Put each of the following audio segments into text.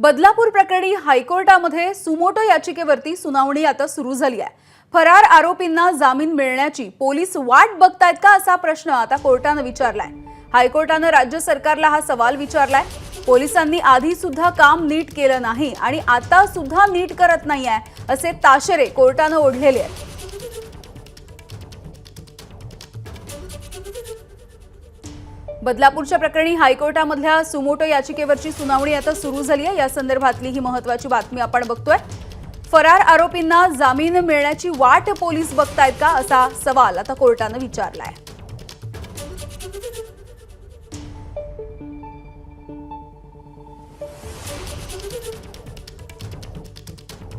बदलापूर प्रकरणी हायकोर्टामध्ये सुमोटो याचिकेवरती सुनावणी आता सुरू झाली आहे। फरार आरोपींना जामीन मिळण्याची पोलीस वाट बघतायत का असा प्रश्न आता कोर्टाने विचारलाय। हायकोर्टाने राज्य सरकारला हा सवाल विचारलाय। पोलिसांनी आधी सुद्धा काम नीट केलं नाही आणि आता सुद्धा नीट करत नाहीये असे ताशेरे कोर्टाने ओढलेले आहेत। बदलापूरच्या प्रकरणी हायकोर्टामधल्या सुमोटो याचिकेवरची सुनावणी आता सुरू झाली आहे। या संदर्भातली ही महत्त्वाची बातमी आपण बघतोय। फरार आरोपींना जामीन मिळण्याची वाट पोलीस बघतायत का असा सवाल आता कोर्टाने विचारलाय।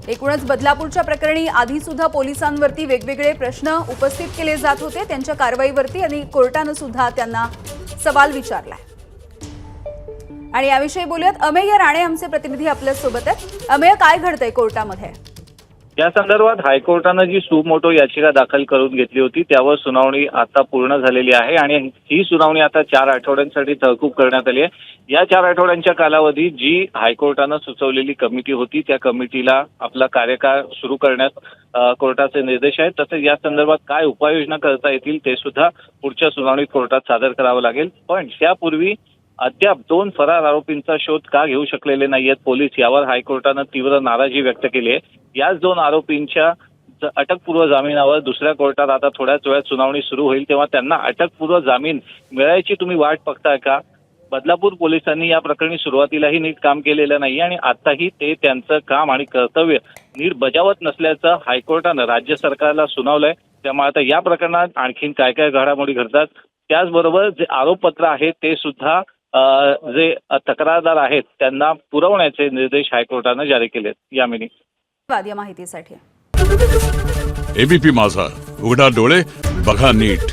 एकूणच बदलापूरच्या प्रकरणी आधी सुद्धा पोलिसांवरती वेगवेगळे प्रश्न उपस्थित केले जात होते त्यांच्या कारवाईवरती आणि कोर्टाने सुद्धा त्यांना सवाल विचारलाय। आणि याविषयी बोलूयात, अमेय राणे आमचे प्रतिनिधी आपल्या सोबत आहेत। अमेय, काय घडतंय कोर्टामध्ये? या संदर्भात हायकोर्टाने जी सुमोटो याचिका दाखल करून घेतली होती त्यावर सुनावणी आता पूर्ण झालेली आहे आणि ही सुनावणी आता 4 आठवड्यांसाठी तहकूब करण्यात आली आहे। या 4 आठवड्यांच्या कालावधी जी हायकोर्टाने सुचवलेली कमिटी होती त्या कमिटीला आपला कार्यकाळ सुरू करण्यास कोर्टाचे निर्देश आहेत। तसेच या संदर्भात काय उपाययोजना करता येतील ते सुद्धा पुढच्या सुनावणीत कोर्टात सादर करावं लागेल। पण त्यापूर्वी अद्याप 2 फरार आरोपींचा शोध का घेऊ शकलेले नाहीयेत पोलीस, यावर हायकोर्टाने तीव्र नाराजी व्यक्त केली आहे। याच 2 आरोपींच्या अटकपूर्व जामिनावर दुसऱ्या कोर्टात आता थोड्याच वेळात सुनावणी सुरू होईल, तेव्हा त्यांना अटकपूर्व जामीन मिळायची तुम्ही वाट बघताय का? बदलापूर पोलिसांनी या प्रकरणी सुरुवातीलाही नीट काम केलेलं नाही आणि आताही ते त्यांचं काम आणि कर्तव्य नीट बजावत नसल्याचं हायकोर्टानं राज्य सरकारला सुनावलंय। त्यामुळे आता या प्रकरणात आणखीन काय काय घडामोडी घडतात, त्याचबरोबर जे आरोपपत्र आहे ते सुद्धा जे तक्रारदार आहेत त्यांना पुरवण्याचे निर्देश हायकोर्टाने जारी केलेत। यामिनी, धन्यवाद या माहितीसाठी। एबीपी माझा, उघडा डोळे बघा नीट।